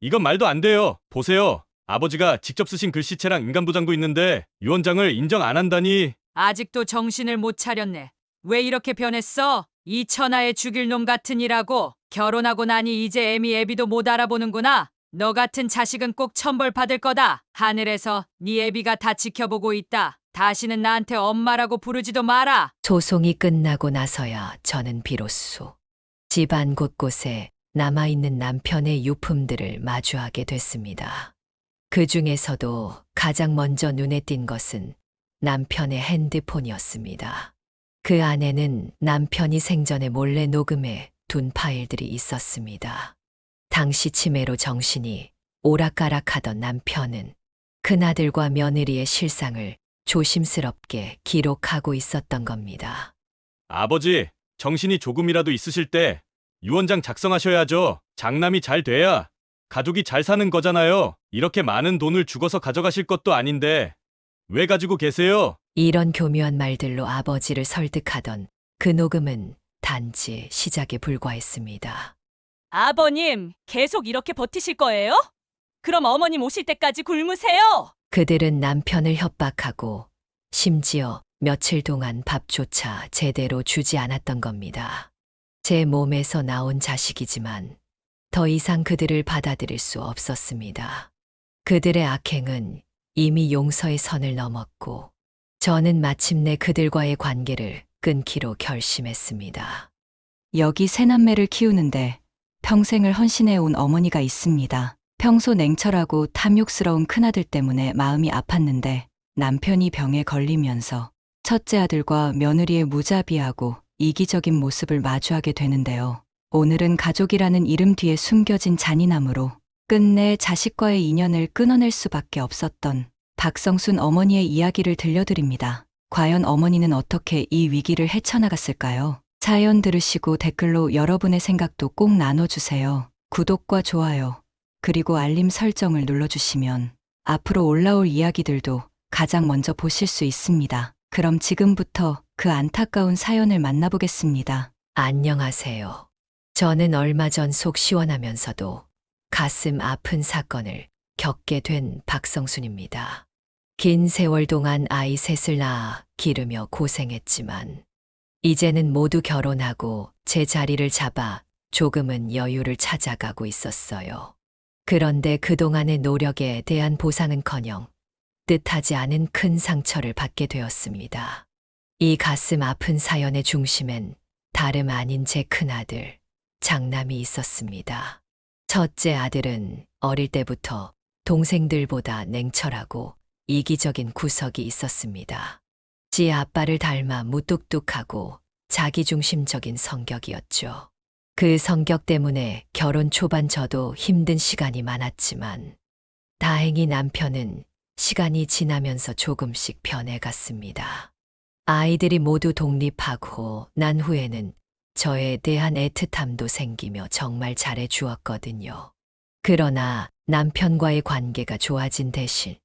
이건 말도 안 돼요. 보세요. 아버지가 직접 쓰신 글씨체랑 인감도장도 있는데 유언장을 인정 안 한다니. 아직도 정신을 못 차렸네. 왜 이렇게 변했어? 이 천하의 죽일 놈 같으니라고. 결혼하고 나니 이제 애미 애비도 못 알아보는구나. 너 같은 자식은 꼭 천벌 받을 거다. 하늘에서 네 애비가 다 지켜보고 있다. 다시는 나한테 엄마라고 부르지도 마라. 소송이 끝나고 나서야 저는 비로소 집안 곳곳에 남아있는 남편의 유품들을 마주하게 됐습니다. 그 중에서도 가장 먼저 눈에 띈 것은 남편의 핸드폰이었습니다. 그 안에는 남편이 생전에 몰래 녹음해 둔 파일들이 있었습니다. 당시 치매로 정신이 오락가락하던 남편은 큰아들과 며느리의 실상을 조심스럽게 기록하고 있었던 겁니다. 아버지, 정신이 조금이라도 있으실 때 유언장 작성하셔야죠. 장남이 잘 돼야 가족이 잘 사는 거잖아요. 이렇게 많은 돈을 죽어서 가져가실 것도 아닌데 왜 가지고 계세요? 이런 교묘한 말들로 아버지를 설득하던 그 녹음은 단지 시작에 불과했습니다. 아버님, 계속 이렇게 버티실 거예요? 그럼 어머님 오실 때까지 굶으세요. 그들은 남편을 협박하고 심지어 며칠 동안 밥조차 제대로 주지 않았던 겁니다. 제 몸에서 나온 자식이지만 더 이상 그들을 받아들일 수 없었습니다. 그들의 악행은 이미 용서의 선을 넘었고 저는 마침내 그들과의 관계를 끊기로 결심했습니다. 여기 세 남매를 키우는데 평생을 헌신해 온 어머니가 있습니다. 평소 냉철하고 탐욕스러운 큰아들 때문에 마음이 아팠는데 남편이 병에 걸리면서 첫째 아들과 며느리의 무자비하고 이기적인 모습을 마주하게 되는데요. 오늘은 가족이라는 이름 뒤에 숨겨진 잔인함으로 끝내 자식과의 인연을 끊어낼 수밖에 없었던 박성순 어머니의 이야기를 들려드립니다. 과연 어머니는 어떻게 이 위기를 헤쳐나갔을까요? 사연 들으시고 댓글로 여러분의 생각도 꼭 나눠주세요. 구독과 좋아요, 그리고 알림 설정을 눌러주시면 앞으로 올라올 이야기들도 가장 먼저 보실 수 있습니다. 그럼 지금부터 그 안타까운 사연을 만나보겠습니다. 안녕하세요. 저는 얼마 전 속 시원하면서도 가슴 아픈 사건을 겪게 된 박성순입니다. 긴 세월 동안 아이 셋을 낳아 기르며 고생했지만 이제는 모두 결혼하고 제 자리를 잡아 조금은 여유를 찾아가고 있었어요. 그런데 그동안의 노력에 대한 보상은커녕 뜻하지 않은 큰 상처를 받게 되었습니다. 이 가슴 아픈 사연의 중심엔 다름 아닌 제 큰아들, 장남이 있었습니다. 첫째 아들은 어릴 때부터 동생들보다 냉철하고 이기적인 구석이 있었습니다. 지 아빠를 닮아 무뚝뚝하고 자기중심적인 성격이었죠. 그 성격 때문에 결혼 초반 저도 힘든 시간이 많았지만 다행히 남편은 시간이 지나면서 조금씩 변해갔습니다. 아이들이 모두 독립하고 난 후에는 저에 대한 애틋함도 생기며 정말 잘해주었거든요. 그러나 남편과의 관계가 좋아진 대신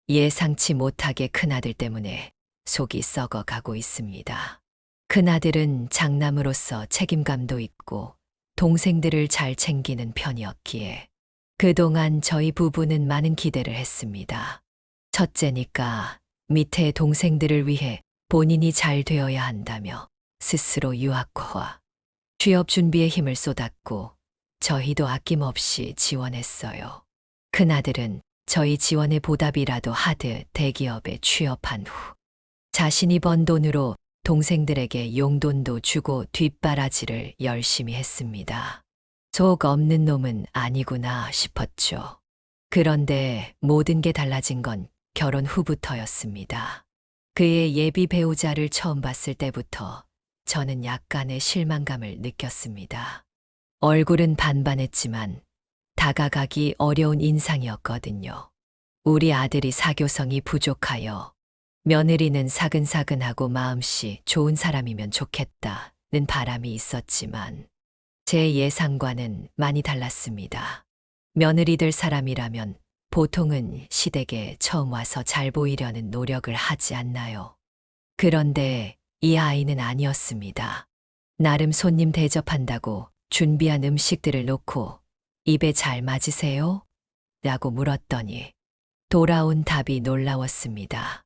예상치 못하게 큰아들 때문에 속이 썩어가고 있습니다. 큰아들은 장남으로서 책임감도 있고 동생들을 잘 챙기는 편이었기에 그동안 저희 부부는 많은 기대를 했습니다. 첫째니까 밑에 동생들을 위해 본인이 잘 되어야 한다며 스스로 유학과 취업 준비에 힘을 쏟았고 저희도 아낌없이 지원했어요. 큰아들은 저희 지원의 보답이라도 하듯 대기업에 취업한 후 자신이 번 돈으로 동생들에게 용돈도 주고 뒷바라지를 열심히 했습니다. 속 없는 놈은 아니구나 싶었죠. 그런데 모든 게 달라진 건 결혼 후부터였습니다. 그의 예비 배우자를 처음 봤을 때부터 저는 약간의 실망감을 느꼈습니다. 얼굴은 반반했지만 다가가기 어려운 인상이었거든요. 우리 아들이 사교성이 부족하여 며느리는 사근사근하고 마음씨 좋은 사람이면 좋겠다는 바람이 있었지만 제 예상과는 많이 달랐습니다. 며느리 될 사람이라면 보통은 시댁에 처음 와서 잘 보이려는 노력을 하지 않나요? 그런데 이 아이는 아니었습니다. 나름 손님 대접한다고 준비한 음식들을 놓고 입에 잘 맞으세요? 라고 물었더니 돌아온 답이 놀라웠습니다.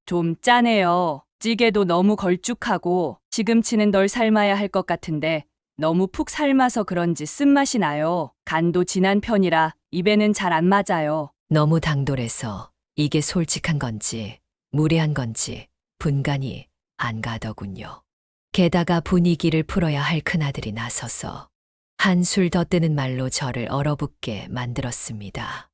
좀 짜네요. 찌개도 너무 걸쭉하고 시금치는 덜 삶아야 할 것 같은데 너무 푹 삶아서 그런지 쓴맛이 나요. 간도 진한 편이라 입에는 잘 안 맞아요. 너무 당돌해서 이게 솔직한 건지 무례한 건지 분간이 안 가더군요. 게다가 분위기를 풀어야 할 큰아들이 나서서 한술 더 뜨는 말로 저를 얼어붙게 만들었습니다.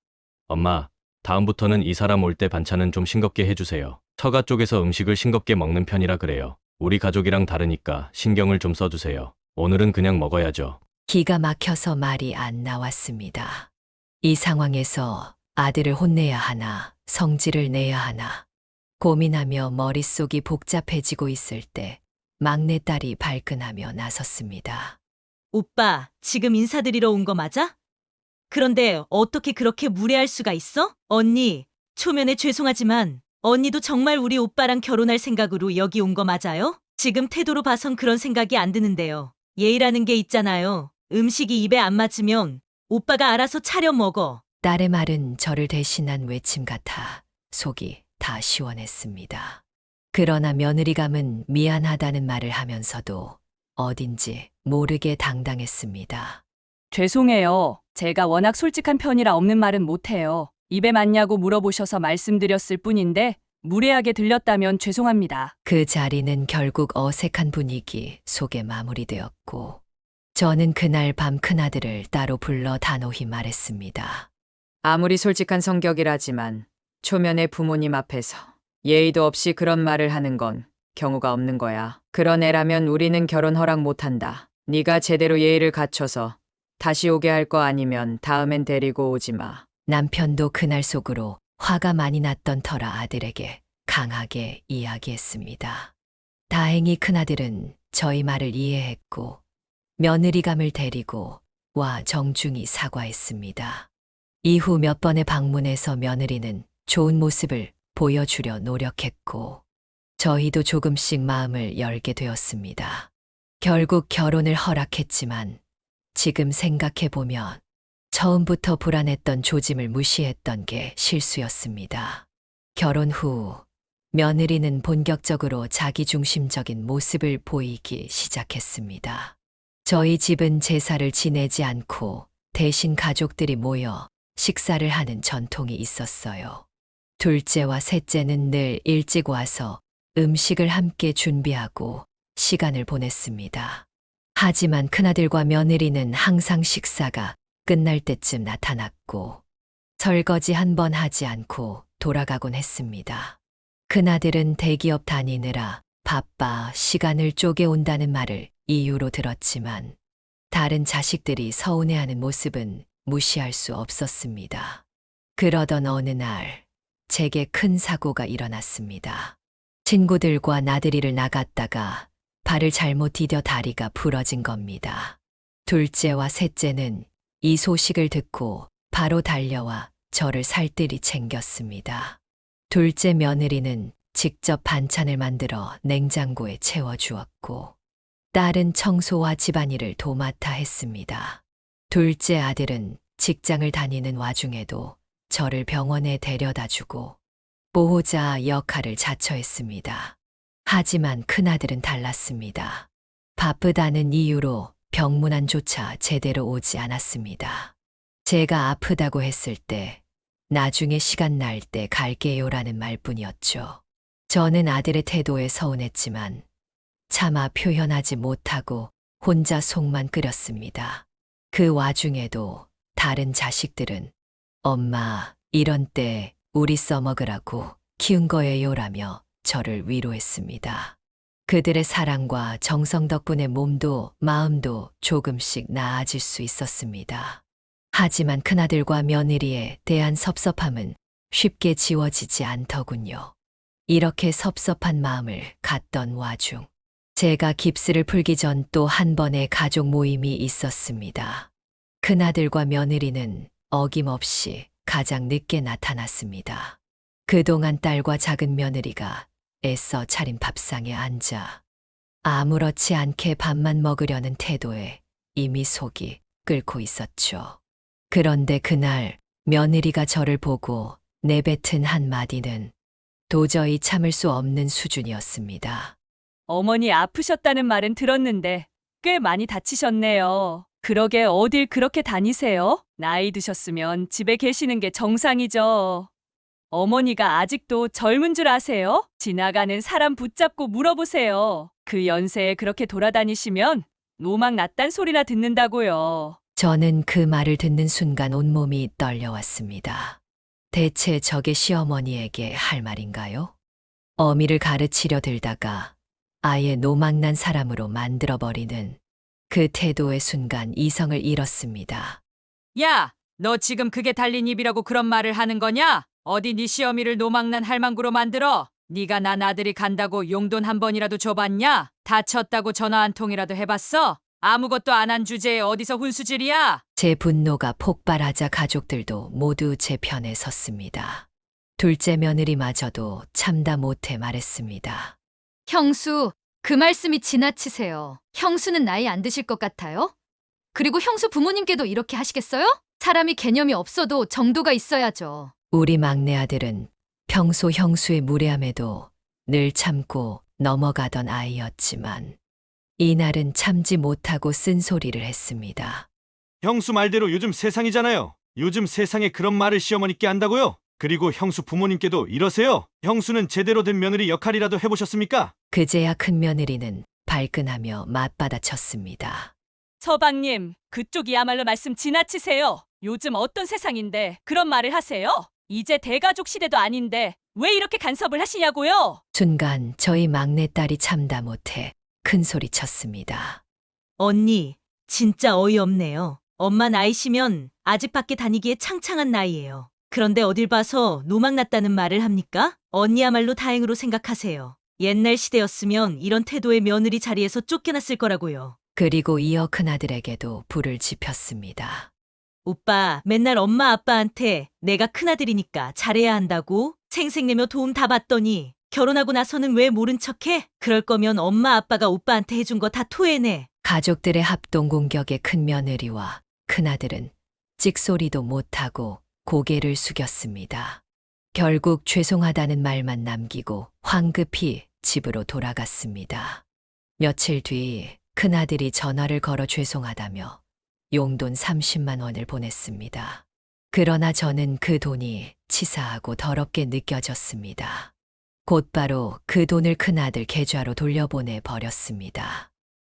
엄마, 다음부터는 이 사람 올 때 반찬은 좀 싱겁게 해주세요. 처가 쪽에서 음식을 싱겁게 먹는 편이라 그래요. 우리 가족이랑 다르니까 신경을 좀 써주세요. 오늘은 그냥 먹어야죠. 기가 막혀서 말이 안 나왔습니다. 이 상황에서 아들을 혼내야 하나, 성질을 내야 하나, 고민하며 머릿속이 복잡해지고 있을 때 막내딸이 발끈하며 나섰습니다. 오빠, 지금 인사드리러 온 거 맞아? 그런데 어떻게 그렇게 무례할 수가 있어? 언니, 초면에 죄송하지만 언니도 정말 우리 오빠랑 결혼할 생각으로 여기 온 거 맞아요? 지금 태도로 봐선 그런 생각이 안 드는데요. 예의라는 게 있잖아요. 음식이 입에 안 맞으면 오빠가 알아서 차려 먹어. 딸의 말은 저를 대신한 외침 같아 속이 다 시원했습니다. 그러나 며느리감은 미안하다는 말을 하면서도 어딘지 모르게 당당했습니다. 죄송해요. 제가 워낙 솔직한 편이라 없는 말은 못해요. 입에 맞냐고 물어보셔서 말씀드렸을 뿐인데 무례하게 들렸다면 죄송합니다. 그 자리는 결국 어색한 분위기 속에 마무리되었고 저는 그날 밤 큰아들을 따로 불러 단호히 말했습니다. 아무리 솔직한 성격이라지만 초면에 부모님 앞에서 예의도 없이 그런 말을 하는 건 경우가 없는 거야. 그런 애라면 우리는 결혼 허락 못한다. 네가 제대로 예의를 갖춰서 다시 오게 할 거 아니면 다음엔 데리고 오지 마. 남편도 그날 속으로 화가 많이 났던 터라 아들에게 강하게 이야기했습니다. 다행히 큰아들은 저희 말을 이해했고 며느리감을 데리고 와 정중히 사과했습니다. 이후 몇 번의 방문에서 며느리는 좋은 모습을 보여주려 노력했고 저희도 조금씩 마음을 열게 되었습니다. 결국 결혼을 허락했지만 지금 생각해보면 처음부터 불안했던 조짐을 무시했던 게 실수였습니다. 결혼 후 며느리는 본격적으로 자기중심적인 모습을 보이기 시작했습니다. 저희 집은 제사를 지내지 않고 대신 가족들이 모여 식사를 하는 전통이 있었어요. 둘째와 셋째는 늘 일찍 와서 음식을 함께 준비하고 시간을 보냈습니다. 하지만 큰아들과 며느리는 항상 식사가 끝날 때쯤 나타났고 설거지 한 번 하지 않고 돌아가곤 했습니다. 큰아들은 대기업 다니느라 바빠 시간을 쪼개온다는 말을 이유로 들었지만 다른 자식들이 서운해하는 모습은 무시할 수 없었습니다. 그러던 어느 날 제게 큰 사고가 일어났습니다. 친구들과 나들이를 나갔다가 발을 잘못 디뎌 다리가 부러진 겁니다. 둘째와 셋째는 이 소식을 듣고 바로 달려와 저를 살뜰히 챙겼습니다. 둘째 며느리는 직접 반찬을 만들어 냉장고에 채워주었고 딸은 청소와 집안일을 도맡아 했습니다. 둘째 아들은 직장을 다니는 와중에도 저를 병원에 데려다주고 보호자 역할을 자처했습니다. 하지만 큰아들은 달랐습니다. 바쁘다는 이유로 병문안조차 제대로 오지 않았습니다. 제가 아프다고 했을 때 나중에 시간 날 때 갈게요라는 말뿐이었죠. 저는 아들의 태도에 서운했지만 차마 표현하지 못하고 혼자 속만 끓였습니다. 그 와중에도 다른 자식들은 엄마, 이런 때 우리 써먹으라고 키운 거예요라며 저를 위로했습니다. 그들의 사랑과 정성 덕분에 몸도 마음도 조금씩 나아질 수 있었습니다. 하지만 큰아들과 며느리에 대한 섭섭함은 쉽게 지워지지 않더군요. 이렇게 섭섭한 마음을 갖던 와중 제가 깁스를 풀기 전 또 한 번의 가족 모임이 있었습니다. 큰아들과 며느리는 어김없이 가장 늦게 나타났습니다. 그동안 딸과 작은 며느리가 애써 차린 밥상에 앉아 아무렇지 않게 밥만 먹으려는 태도에 이미 속이 끓고 있었죠. 그런데 그날 며느리가 저를 보고 내뱉은 한마디는 도저히 참을 수 없는 수준이었습니다. 어머니 아프셨다는 말은 들었는데 꽤 많이 다치셨네요. 그러게 어딜 그렇게 다니세요? 나이 드셨으면 집에 계시는 게 정상이죠. 어머니가 아직도 젊은 줄 아세요? 지나가는 사람 붙잡고 물어보세요. 그 연세에 그렇게 돌아다니시면 노막 났단 소리나 듣는다고요. 저는 그 말을 듣는 순간 온몸이 떨려왔습니다. 대체 저게 시어머니에게 할 말인가요? 어미를 가르치려 들다가 아예 노망난 사람으로 만들어버리는 그 태도의 순간 이성을 잃었습니다. 야, 너 지금 그게 달린 입이라고 그런 말을 하는 거냐? 어디 네 시어미를 노망난 할망구로 만들어? 네가 난 아들이 간다고 용돈 한 번이라도 줘봤냐? 다쳤다고 전화 한 통이라도 해봤어? 아무것도 안 한 주제에 어디서 훈수질이야? 제 분노가 폭발하자 가족들도 모두 제 편에 섰습니다. 둘째 며느리마저도 참다 못해 말했습니다. 형수, 그 말씀이 지나치세요. 형수는 나이 안 드실 것 같아요? 그리고 형수 부모님께도 이렇게 하시겠어요? 사람이 개념이 없어도 정도가 있어야죠. 우리 막내 아들은 평소 형수의 무례함에도 늘 참고 넘어가던 아이였지만 이날은 참지 못하고 쓴소리를 했습니다. 형수 말대로 요즘 세상이잖아요. 요즘 세상에 그런 말을 시어머니께 한다고요? 그리고 형수 부모님께도 이러세요? 형수는 제대로 된 며느리 역할이라도 해보셨습니까? 그제야 큰 며느리는 발끈하며 맞받아쳤습니다. 서방님, 그쪽이야말로 말씀 지나치세요. 요즘 어떤 세상인데 그런 말을 하세요? 이제 대가족 시대도 아닌데 왜 이렇게 간섭을 하시냐고요? 순간 저희 막내딸이 참다 못해 큰 소리 쳤습니다. 언니, 진짜 어이없네요. 엄마 나이시면 아직 밖에 다니기에 창창한 나이예요. 그런데 어딜 봐서 노망 났다는 말을 합니까? 언니야말로 다행으로 생각하세요. 옛날 시대였으면 이런 태도의 며느리 자리에서 쫓겨났을 거라고요. 그리고 이어 큰아들에게도 불을 지폈습니다. 오빠, 맨날 엄마 아빠한테 내가 큰아들이니까 잘해야 한다고 생색내며 도움 다 받더니 결혼하고 나서는 왜 모른 척해? 그럴 거면 엄마 아빠가 오빠한테 해준 거 다 토해내. 가족들의 합동 공격에 큰 며느리와 큰아들은 찍소리도 못하고 고개를 숙였습니다. 결국 죄송하다는 말만 남기고 황급히 집으로 돌아갔습니다. 며칠 뒤 큰아들이 전화를 걸어 죄송하다며 용돈 30만 원을 보냈습니다. 그러나 저는 그 돈이 치사하고 더럽게 느껴졌습니다. 곧바로 그 돈을 큰아들 계좌로 돌려보내 버렸습니다.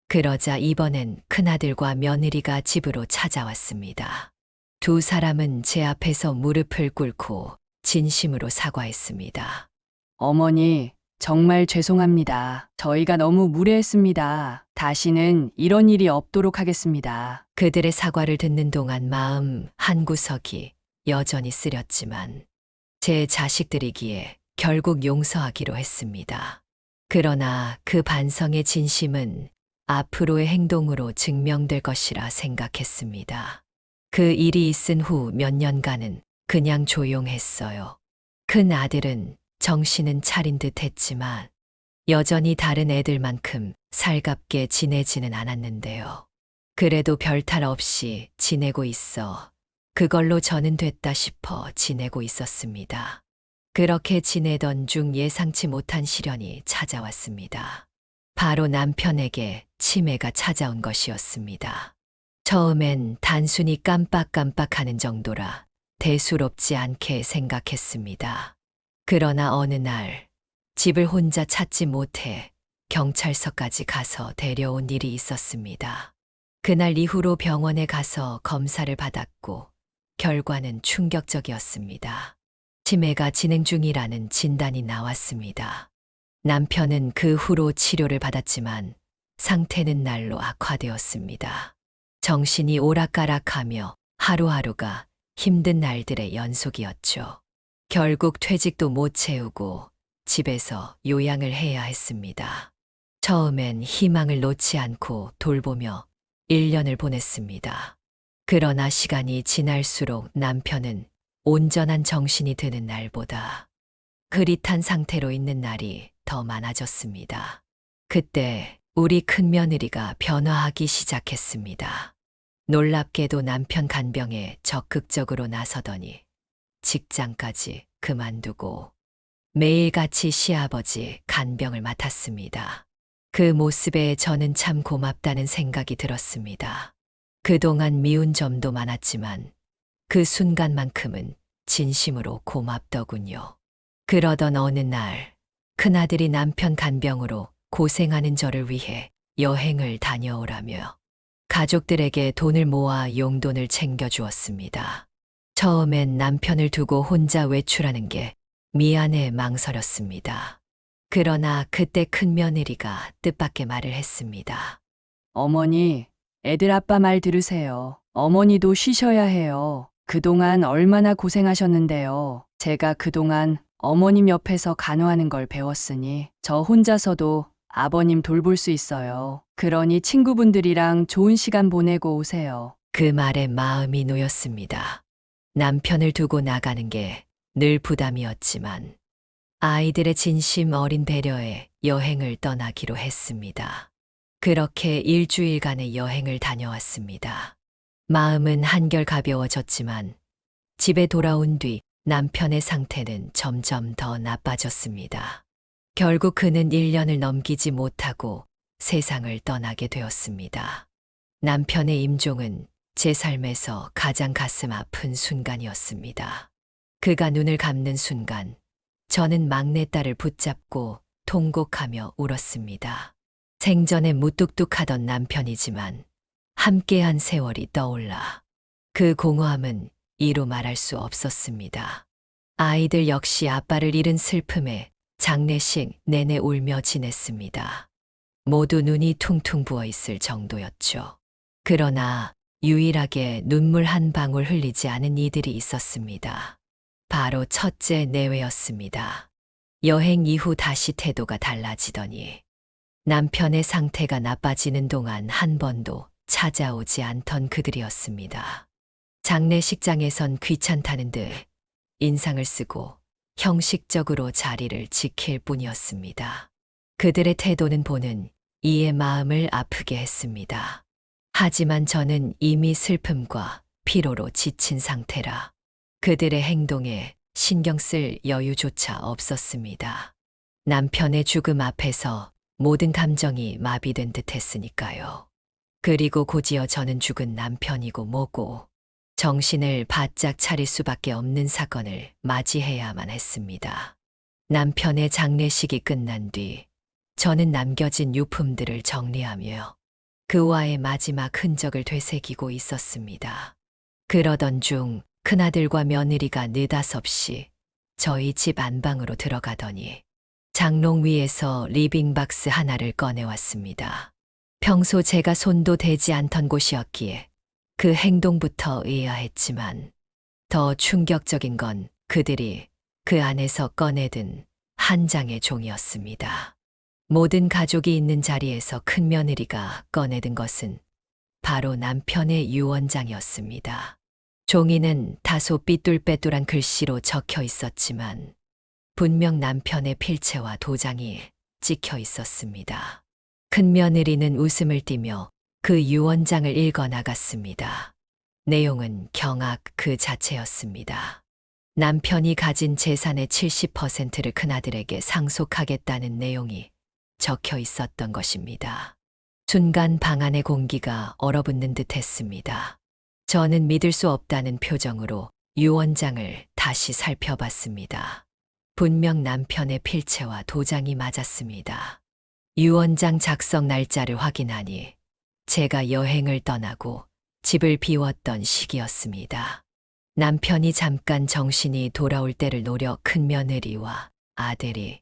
그러자 이번엔 큰아들과 며느리가 집으로 찾아왔습니다. 두 사람은 제 앞에서 무릎을 꿇고 진심으로 사과했습니다. 어머니, 정말 죄송합니다. 저희가 너무 무례했습니다. 다시는 이런 일이 없도록 하겠습니다. 그들의 사과를 듣는 동안 마음 한구석이 여전히 쓰렸지만 제 자식들이기에 결국 용서하기로 했습니다. 그러나 그 반성의 진심은 앞으로의 행동으로 증명될 것이라 생각했습니다. 그 일이 있은 후 몇 년간은 그냥 조용했어요. 큰 아들은 정신은 차린 듯 했지만 여전히 다른 애들만큼 살갑게 지내지는 않았는데요. 그래도 별탈 없이 지내고 있어 그걸로 저는 됐다 싶어 지내고 있었습니다. 그렇게 지내던 중 예상치 못한 시련이 찾아왔습니다. 바로 남편에게 치매가 찾아온 것이었습니다. 처음엔 단순히 깜빡깜빡하는 정도라 대수롭지 않게 생각했습니다. 그러나 어느 날 집을 혼자 찾지 못해 경찰서까지 가서 데려온 일이 있었습니다. 그날 이후로 병원에 가서 검사를 받았고 결과는 충격적이었습니다. 치매가 진행 중이라는 진단이 나왔습니다. 남편은 그 후로 치료를 받았지만 상태는 날로 악화되었습니다. 정신이 오락가락하며 하루하루가 힘든 날들의 연속이었죠. 결국 퇴직도 못 채우고 집에서 요양을 해야 했습니다. 처음엔 희망을 놓지 않고 돌보며 1년을 보냈습니다. 그러나 시간이 지날수록 남편은 온전한 정신이 드는 날보다 흐릿한 상태로 있는 날이 더 많아졌습니다. 그때 우리 큰며느리가 변화하기 시작했습니다. 놀랍게도 남편 간병에 적극적으로 나서더니 직장까지 그만두고 매일같이 시아버지 간병을 맡았습니다. 그 모습에 저는 참 고맙다는 생각이 들었습니다. 그동안 미운 점도 많았지만 그 순간만큼은 진심으로 고맙더군요. 그러던 어느 날 큰아들이 남편 간병으로 고생하는 저를 위해 여행을 다녀오라며 가족들에게 돈을 모아 용돈을 챙겨주었습니다. 처음엔 남편을 두고 혼자 외출하는 게 미안해 망설였습니다. 그러나 그때 큰며느리가 뜻밖의 말을 했습니다. 어머니, 애들 아빠 말 들으세요. 어머니도 쉬셔야 해요. 그동안 얼마나 고생하셨는데요. 제가 그동안 어머님 옆에서 간호하는 걸 배웠으니 저 혼자서도 아버님 돌볼 수 있어요. 그러니 친구분들이랑 좋은 시간 보내고 오세요. 그 말에 마음이 놓였습니다. 남편을 두고 나가는 게 늘 부담이었지만 아이들의 진심 어린 배려에 여행을 떠나기로 했습니다. 그렇게 일주일간의 여행을 다녀왔습니다. 마음은 한결 가벼워졌지만 집에 돌아온 뒤 남편의 상태는 점점 더 나빠졌습니다. 결국 그는 1년을 넘기지 못하고 세상을 떠나게 되었습니다. 남편의 임종은 제 삶에서 가장 가슴 아픈 순간이었습니다. 그가 눈을 감는 순간 저는 막내딸을 붙잡고 통곡하며 울었습니다. 생전에 무뚝뚝하던 남편이지만 함께한 세월이 떠올라 그 공허함은 이루 말할 수 없었습니다. 아이들 역시 아빠를 잃은 슬픔에 장례식 내내 울며 지냈습니다. 모두 눈이 퉁퉁 부어 있을 정도였죠. 그러나 유일하게 눈물 한 방울 흘리지 않은 이들이 있었습니다. 바로 첫째 내외였습니다. 여행 이후 다시 태도가 달라지더니 남편의 상태가 나빠지는 동안 한 번도 찾아오지 않던 그들이었습니다. 장례식장에선 귀찮다는 듯 인상을 쓰고 형식적으로 자리를 지킬 뿐이었습니다. 그들의 태도는 보는 이의 마음을 아프게 했습니다. 하지만 저는 이미 슬픔과 피로로 지친 상태라 그들의 행동에 신경 쓸 여유조차 없었습니다. 남편의 죽음 앞에서 모든 감정이 마비된 듯 했으니까요. 그리고 곧이어 저는 죽은 남편이고 뭐고 정신을 바짝 차릴 수밖에 없는 사건을 맞이해야만 했습니다. 남편의 장례식이 끝난 뒤 저는 남겨진 유품들을 정리하며 그와의 마지막 흔적을 되새기고 있었습니다. 그러던 중 큰아들과 며느리가 느닷없이 저희 집 안방으로 들어가더니 장롱 위에서 리빙박스 하나를 꺼내왔습니다. 평소 제가 손도 대지 않던 곳이었기에 그 행동부터 의아했지만 더 충격적인 건 그들이 그 안에서 꺼내든 한 장의 종이었습니다. 모든 가족이 있는 자리에서 큰며느리가 꺼내든 것은 바로 남편의 유언장이었습니다. 종이는 다소 삐뚤빼뚤한 글씨로 적혀 있었지만 분명 남편의 필체와 도장이 찍혀 있었습니다. 큰며느리는 웃음을 띠며 그 유언장을 읽어 나갔습니다. 내용은 경악 그 자체였습니다. 남편이 가진 재산의 70%를 큰아들에게 상속하겠다는 내용이 적혀 있었던 것입니다. 순간 방 안의 공기가 얼어붙는 듯 했습니다. 저는 믿을 수 없다는 표정으로 유언장을 다시 살펴봤습니다. 분명 남편의 필체와 도장이 맞았습니다. 유언장 작성 날짜를 확인하니 제가 여행을 떠나고 집을 비웠던 시기였습니다. 남편이 잠깐 정신이 돌아올 때를 노려 큰며느리와 아들이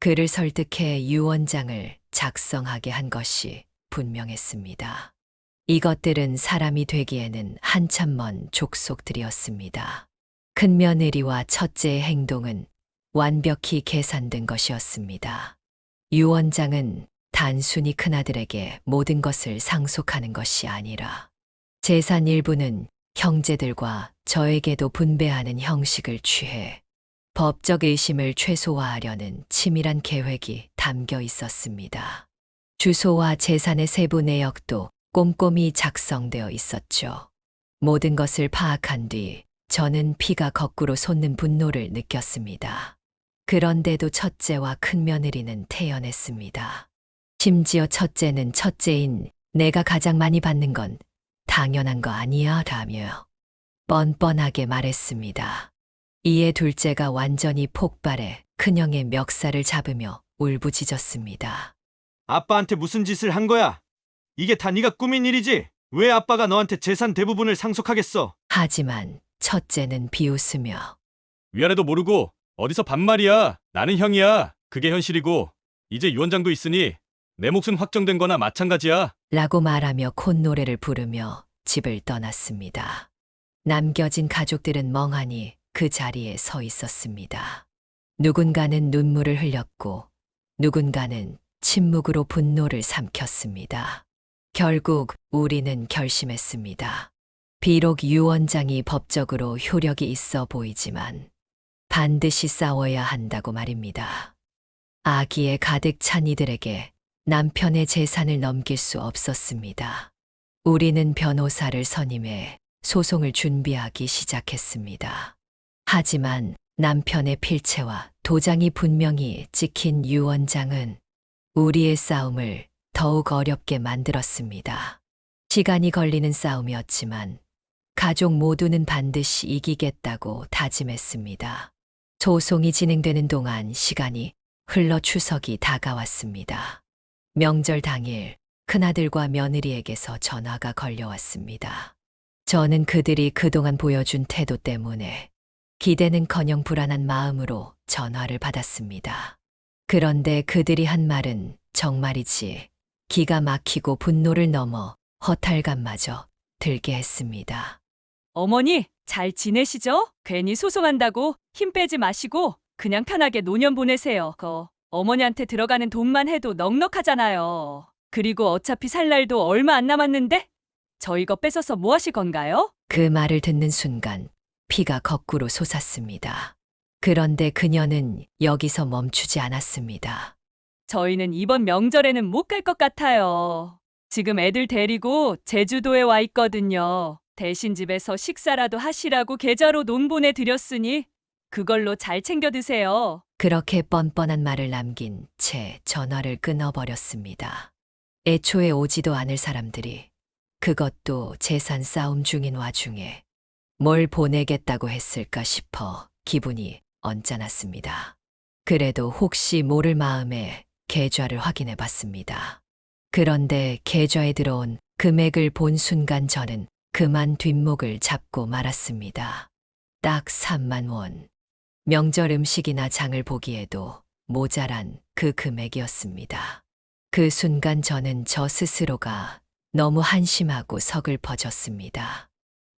그를 설득해 유언장을 작성하게 한 것이 분명했습니다. 이것들은 사람이 되기에는 한참 먼 족속들이었습니다. 큰며느리와 첫째의 행동은 완벽히 계산된 것이었습니다. 유언장은 단순히 큰아들에게 모든 것을 상속하는 것이 아니라 재산 일부는 형제들과 저에게도 분배하는 형식을 취해 법적 의심을 최소화하려는 치밀한 계획이 담겨 있었습니다. 주소와 재산의 세부 내역도 꼼꼼히 작성되어 있었죠. 모든 것을 파악한 뒤 저는 피가 거꾸로 솟는 분노를 느꼈습니다. 그런데도 첫째와 큰며느리는 태연했습니다. 심지어 첫째는 첫째인 내가 가장 많이 받는 건 당연한 거 아니야 라며 뻔뻔하게 말했습니다. 이에 둘째가 완전히 폭발해 큰형의 멱살을 잡으며 울부짖었습니다. 아빠한테 무슨 짓을 한 거야? 이게 다 네가 꾸민 일이지? 왜 아빠가 너한테 재산 대부분을 상속하겠어? 하지만 첫째는 비웃으며 위아래도 모르고 어디서 반말이야. 나는 형이야. 그게 현실이고 이제 유언장도 있으니 내 몫은 확정된 거나 마찬가지야. 라고 말하며 콧노래를 부르며 집을 떠났습니다. 남겨진 가족들은 멍하니 그 자리에 서 있었습니다. 누군가는 눈물을 흘렸고 누군가는 침묵으로 분노를 삼켰습니다. 결국 우리는 결심했습니다. 비록 유언장이 법적으로 효력이 있어 보이지만 반드시 싸워야 한다고 말입니다. 아기에 가득 찬 이들에게 남편의 재산을 넘길 수 없었습니다. 우리는 변호사를 선임해 소송을 준비하기 시작했습니다. 하지만 남편의 필체와 도장이 분명히 찍힌 유언장은 우리의 싸움을 더욱 어렵게 만들었습니다. 시간이 걸리는 싸움이었지만 가족 모두는 반드시 이기겠다고 다짐했습니다. 소송이 진행되는 동안 시간이 흘러 추석이 다가왔습니다. 명절 당일 큰아들과 며느리에게서 전화가 걸려왔습니다. 저는 그들이 그동안 보여준 태도 때문에 기대는커녕 불안한 마음으로 전화를 받았습니다. 그런데 그들이 한 말은 정말이지 기가 막히고 분노를 넘어 허탈감마저 들게 했습니다. 어머니, 잘 지내시죠? 괜히 소송한다고 힘 빼지 마시고 그냥 편하게 노년 보내세요. 어머니한테 들어가는 돈만 해도 넉넉하잖아요. 그리고 어차피 살 날도 얼마 안 남았는데 저희 거 뺏어서 뭐 하실 건가요? 그 말을 듣는 순간 피가 거꾸로 솟았습니다. 그런데 그녀는 여기서 멈추지 않았습니다. 저희는 이번 명절에는 못 갈 것 같아요. 지금 애들 데리고 제주도에 와 있거든요. 대신 집에서 식사라도 하시라고 계좌로 돈 보내드렸으니 그걸로 잘 챙겨 드세요. 그렇게 뻔뻔한 말을 남긴 채 전화를 끊어버렸습니다. 애초에 오지도 않을 사람들이 그것도 재산 싸움 중인 와중에 뭘 보내겠다고 했을까 싶어 기분이 언짢았습니다. 그래도 혹시 모를 마음에 계좌를 확인해 봤습니다. 그런데 계좌에 들어온 금액을 본 순간 저는 그만 뒷목을 잡고 말았습니다. 딱 3만 원. 명절 음식이나 장을 보기에도 모자란 그 금액이었습니다. 그 순간 저는 저 스스로가 너무 한심하고 서글퍼졌습니다.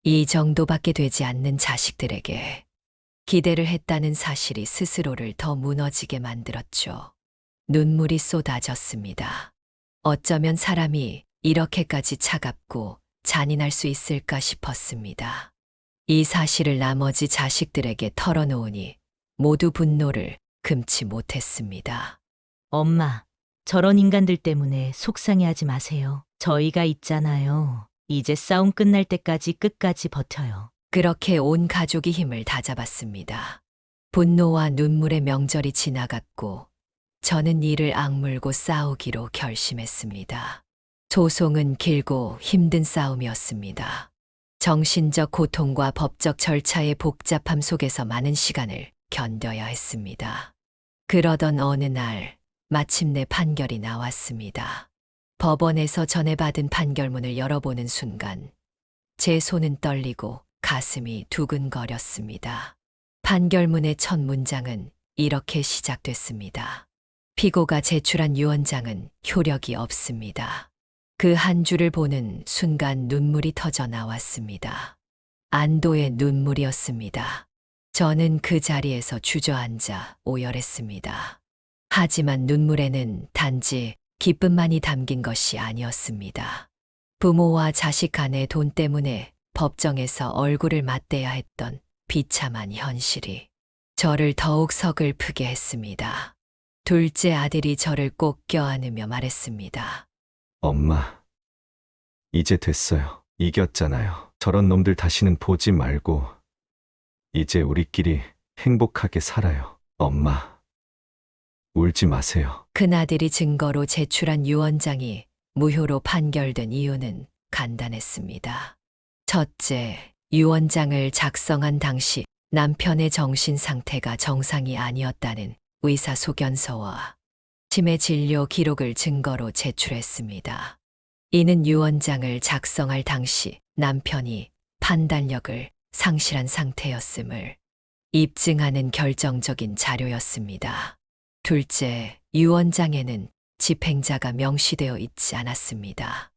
이 정도밖에 되지 않는 자식들에게 기대를 했다는 사실이 스스로를 더 무너지게 만들었죠. 눈물이 쏟아졌습니다. 어쩌면 사람이 이렇게까지 차갑고 잔인할 수 있을까 싶었습니다. 이 사실을 나머지 자식들에게 털어놓으니 모두 분노를 금치 못했습니다. 엄마, 저런 인간들 때문에 속상해하지 마세요. 저희가 있잖아요. 이제 싸움 끝날 때까지 끝까지 버텨요. 그렇게 온 가족이 힘을 다잡았습니다. 분노와 눈물의 명절이 지나갔고 저는 이를 악물고 싸우기로 결심했습니다. 소송은 길고 힘든 싸움이었습니다. 정신적 고통과 법적 절차의 복잡함 속에서 많은 시간을 견뎌야 했습니다. 그러던 어느 날 마침내 판결이 나왔습니다. 법원에서 전해받은 판결문을 열어보는 순간 제 손은 떨리고 가슴이 두근거렸습니다. 판결문의 첫 문장은 이렇게 시작됐습니다. 피고가 제출한 유언장은 효력이 없습니다. 그 한 줄을 보는 순간 눈물이 터져 나왔습니다. 안도의 눈물이었습니다. 저는 그 자리에서 주저앉아 오열했습니다. 하지만 눈물에는 단지 기쁨만이 담긴 것이 아니었습니다. 부모와 자식 간의 돈 때문에 법정에서 얼굴을 맞대야 했던 비참한 현실이 저를 더욱 서글프게 했습니다. 둘째 아들이 저를 꼭 껴안으며 말했습니다. 엄마, 이제 됐어요. 이겼잖아요. 저런 놈들 다시는 보지 말고 이제 우리끼리 행복하게 살아요. 엄마, 울지 마세요. 큰아들이 증거로 제출한 유언장이 무효로 판결된 이유는 간단했습니다. 첫째, 유언장을 작성한 당시 남편의 정신 상태가 정상이 아니었다는 의사소견서와 치매 진료 기록을 증거로 제출했습니다. 이는 유언장을 작성할 당시 남편이 판단력을 상실한 상태였음을 입증하는 결정적인 자료였습니다. 둘째, 유언장에는 집행자가 명시되어 있지 않았습니다.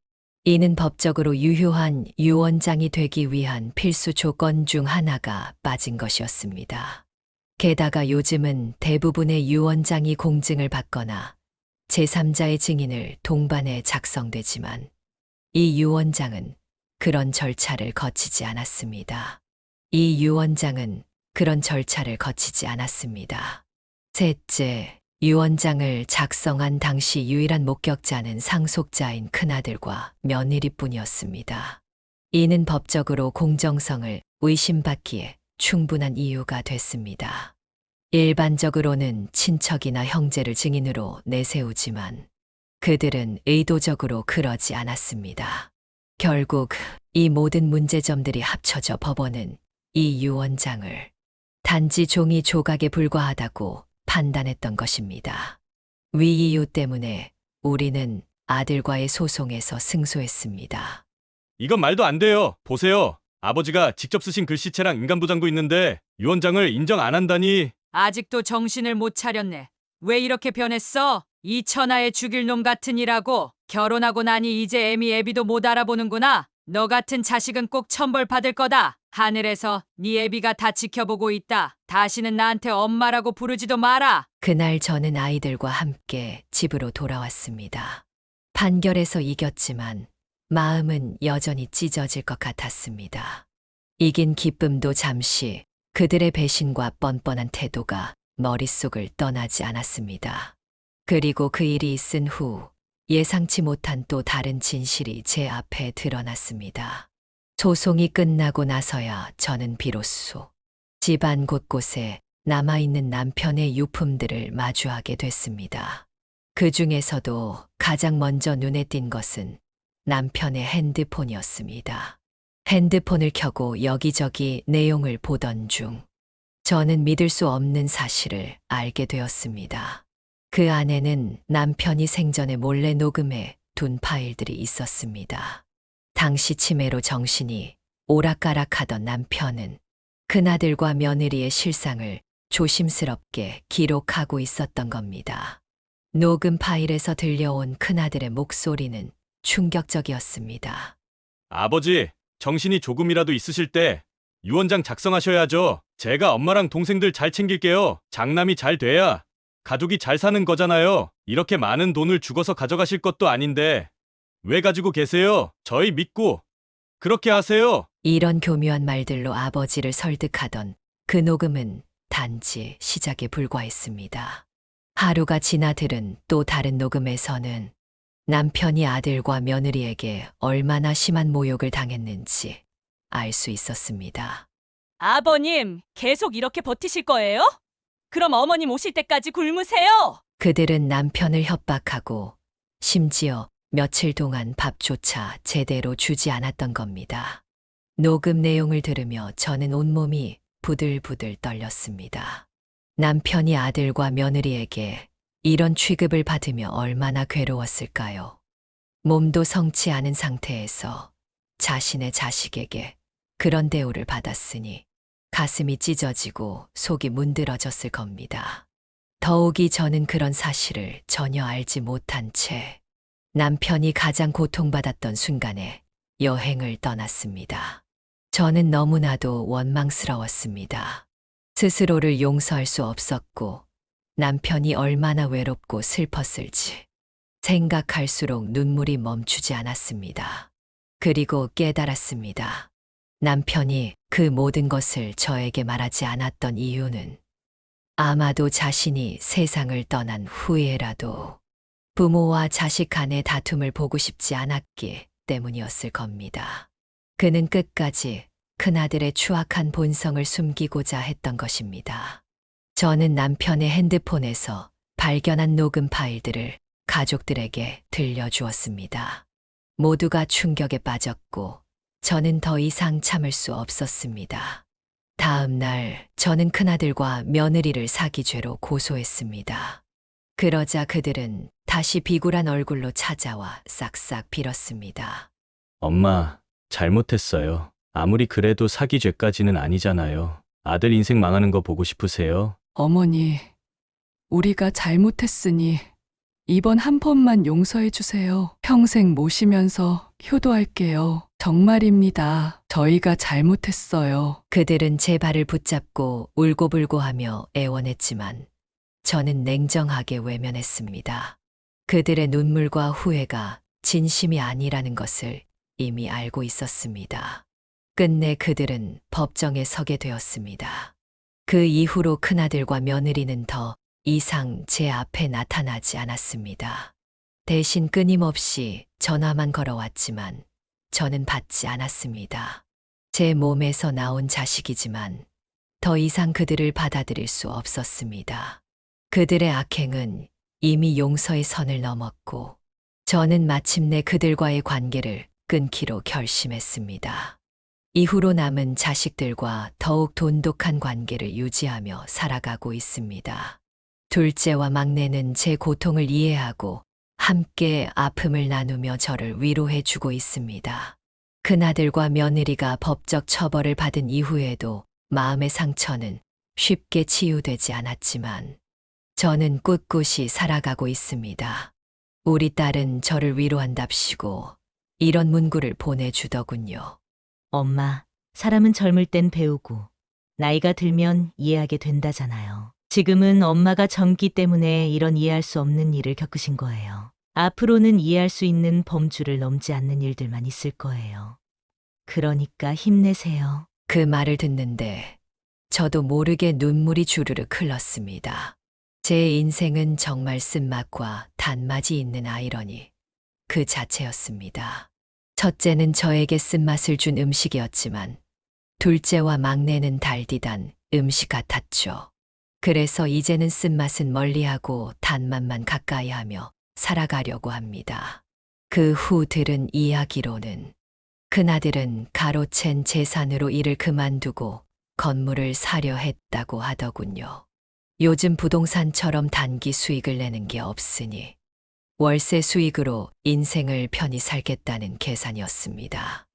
이는 법적으로 유효한 유언장이 되기 위한 필수 조건 중 하나가 빠진 것이었습니다. 게다가 요즘은 대부분의 유언장이 공증을 받거나 제3자의 증인을 동반해 작성되지만 이 유언장은 그런 절차를 거치지 않았습니다. 이 유언장은 그런 절차를 거치지 않았습니다. 셋째, 유언장을 작성한 당시 유일한 목격자는 상속자인 큰아들과 며느리뿐이었습니다. 이는 법적으로 공정성을 의심받기에 충분한 이유가 됐습니다. 일반적으로는 친척이나 형제를 증인으로 내세우지만 그들은 의도적으로 그러지 않았습니다. 결국 이 모든 문제점들이 합쳐져 법원은 이 유언장을 단지 종이 조각에 불과하다고 판단했던 것입니다. 위 이유 때문에 우리는 아들과의 소송에서 승소했습니다. 이건 말도 안 돼요. 보세요. 아버지가 직접 쓰신 글씨체랑 인감도장도 있는데 유언장을 인정 안 한다니. 아직도 정신을 못 차렸네. 왜 이렇게 변했어? 이 천하의 죽일 놈 같으니라고. 결혼하고 나니 이제 애비도 못 알아보는구나. 너 같은 자식은 꼭 천벌 받을 거다. 하늘에서 네 애비가 다 지켜보고 있다. 다시는 나한테 엄마라고 부르지도 마라. 그날 저는 아이들과 함께 집으로 돌아왔습니다. 판결에서 이겼지만 마음은 여전히 찢어질 것 같았습니다. 이긴 기쁨도 잠시 그들의 배신과 뻔뻔한 태도가 머릿속을 떠나지 않았습니다. 그리고 그 일이 있은 후 예상치 못한 또 다른 진실이 제 앞에 드러났습니다. 소송이 끝나고 나서야 저는 비로소 집안 곳곳에 남아있는 남편의 유품들을 마주하게 됐습니다. 그 중에서도 가장 먼저 눈에 띈 것은 남편의 핸드폰이었습니다. 핸드폰을 켜고 여기저기 내용을 보던 중 저는 믿을 수 없는 사실을 알게 되었습니다. 그 안에는 남편이 생전에 몰래 녹음해 둔 파일들이 있었습니다. 당시 치매로 정신이 오락가락하던 남편은 큰아들과 며느리의 실상을 조심스럽게 기록하고 있었던 겁니다. 녹음 파일에서 들려온 큰아들의 목소리는 충격적이었습니다. 아버지, 정신이 조금이라도 있으실 때 유언장 작성하셔야죠. 제가 엄마랑 동생들 잘 챙길게요. 장남이 잘 돼야 가족이 잘 사는 거잖아요. 이렇게 많은 돈을 죽어서 가져가실 것도 아닌데 왜 가지고 계세요? 저희 믿고 그렇게 하세요. 이런 교묘한 말들로 아버지를 설득하던 그 녹음은 단지 시작에 불과했습니다. 하루가 지나 들은 또 다른 녹음에서는 남편이 아들과 며느리에게 얼마나 심한 모욕을 당했는지 알 수 있었습니다. 아버님, 계속 이렇게 버티실 거예요? 그럼 어머님 오실 때까지 굶으세요. 그들은 남편을 협박하고 심지어 며칠 동안 밥조차 제대로 주지 않았던 겁니다. 녹음 내용을 들으며 저는 온몸이 부들부들 떨렸습니다. 남편이 아들과 며느리에게 이런 취급을 받으며 얼마나 괴로웠을까요? 몸도 성치 않은 상태에서 자신의 자식에게 그런 대우를 받았으니 가슴이 찢어지고 속이 문드러졌을 겁니다. 더욱이 저는 그런 사실을 전혀 알지 못한 채 남편이 가장 고통받았던 순간에 여행을 떠났습니다. 저는 너무나도 원망스러웠습니다. 스스로를 용서할 수 없었고 남편이 얼마나 외롭고 슬펐을지 생각할수록 눈물이 멈추지 않았습니다. 그리고 깨달았습니다. 남편이 그 모든 것을 저에게 말하지 않았던 이유는 아마도 자신이 세상을 떠난 후에라도 부모와 자식 간의 다툼을 보고 싶지 않았기에 때문이었을 겁니다. 그는 끝까지 큰아들의 추악한 본성을 숨기고자 했던 것입니다. 저는 남편의 핸드폰에서 발견한 녹음 파일들을 가족들에게 들려주었습니다. 모두가 충격에 빠졌고 저는 더 이상 참을 수 없었습니다. 다음 날 저는 큰아들과 며느리를 사기죄로 고소했습니다. 그러자 그들은 다시 비굴한 얼굴로 찾아와 싹싹 빌었습니다. 엄마, 잘못했어요. 아무리 그래도 사기죄까지는 아니잖아요. 아들 인생 망하는 거 보고 싶으세요? 어머니, 우리가 잘못했으니 이번 한 번만 용서해 주세요. 평생 모시면서 효도할게요. 정말입니다. 저희가 잘못했어요. 그들은 제 발을 붙잡고 울고불고하며 애원했지만 저는 냉정하게 외면했습니다. 그들의 눈물과 후회가 진심이 아니라는 것을 이미 알고 있었습니다. 끝내 그들은 법정에 서게 되었습니다. 그 이후로 큰아들과 며느리는 더 이상 제 앞에 나타나지 않았습니다. 대신 끊임없이 전화만 걸어왔지만 저는 받지 않았습니다. 제 몸에서 나온 자식이지만 더 이상 그들을 받아들일 수 없었습니다. 그들의 악행은 이미 용서의 선을 넘었고 저는 마침내 그들과의 관계를 끊기로 결심했습니다. 이후로 남은 자식들과 더욱 돈독한 관계를 유지하며 살아가고 있습니다. 둘째와 막내는 제 고통을 이해하고 함께 아픔을 나누며 저를 위로해 주고 있습니다. 큰아들과 며느리가 법적 처벌을 받은 이후에도 마음의 상처는 쉽게 치유되지 않았지만 저는 꿋꿋이 살아가고 있습니다. 우리 딸은 저를 위로한답시고 이런 문구를 보내주더군요. 엄마, 사람은 젊을 땐 배우고 나이가 들면 이해하게 된다잖아요. 지금은 엄마가 젊기 때문에 이런 이해할 수 없는 일을 겪으신 거예요. 앞으로는 이해할 수 있는 범주를 넘지 않는 일들만 있을 거예요. 그러니까 힘내세요. 그 말을 듣는데 저도 모르게 눈물이 주르륵 흘렀습니다. 제 인생은 정말 쓴맛과 단맛이 있는 아이러니 그 자체였습니다. 첫째는 저에게 쓴맛을 준 음식이었지만 둘째와 막내는 달디단 음식 같았죠. 그래서 이제는 쓴맛은 멀리하고 단맛만 가까이하며 살아가려고 합니다. 그 후 들은 이야기로는 큰아들은 가로챈 재산으로 일을 그만두고 건물을 사려 했다고 하더군요. 요즘 부동산처럼 단기 수익을 내는 게 없으니 월세 수익으로 인생을 편히 살겠다는 계산이었습니다.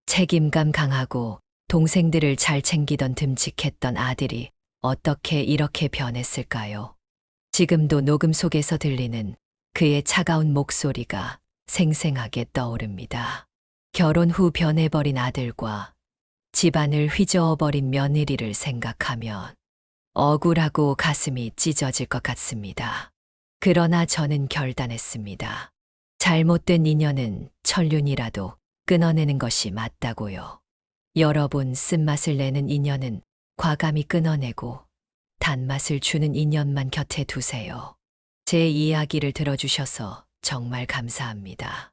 책임감 강하고 동생들을 잘 챙기던 듬직했던 아들이 어떻게 이렇게 변했을까요? 지금도 녹음 속에서 들리는 그의 차가운 목소리가 생생하게 떠오릅니다. 결혼 후 변해버린 아들과 집안을 휘저어버린 며느리를 생각하면 억울하고 가슴이 찢어질 것 같습니다. 그러나 저는 결단했습니다. 잘못된 인연은 천륜이라도 끊어내는 것이 맞다고요. 여러분, 쓴맛을 내는 인연은 과감히 끊어내고 단맛을 주는 인연만 곁에 두세요. 제 이야기를 들어주셔서 정말 감사합니다.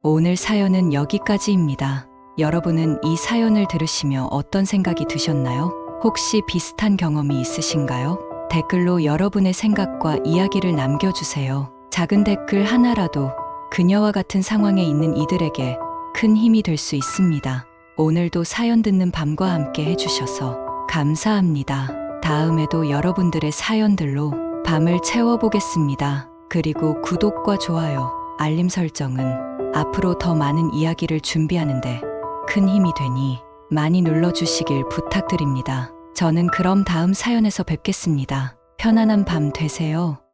오늘 사연은 여기까지입니다. 여러분은 이 사연을 들으시며 어떤 생각이 드셨나요? 혹시 비슷한 경험이 있으신가요? 댓글로 여러분의 생각과 이야기를 남겨주세요. 작은 댓글 하나라도 그녀와 같은 상황에 있는 이들에게 큰 힘이 될 수 있습니다. 오늘도 사연 듣는 밤과 함께 해주셔서 감사합니다. 다음에도 여러분들의 사연들로 밤을 채워보겠습니다. 그리고 구독과 좋아요, 알림 설정은 앞으로 더 많은 이야기를 준비하는데 큰 힘이 되니 많이 눌러주시길 부탁드립니다. 저는 그럼 다음 사연에서 뵙겠습니다. 편안한 밤 되세요.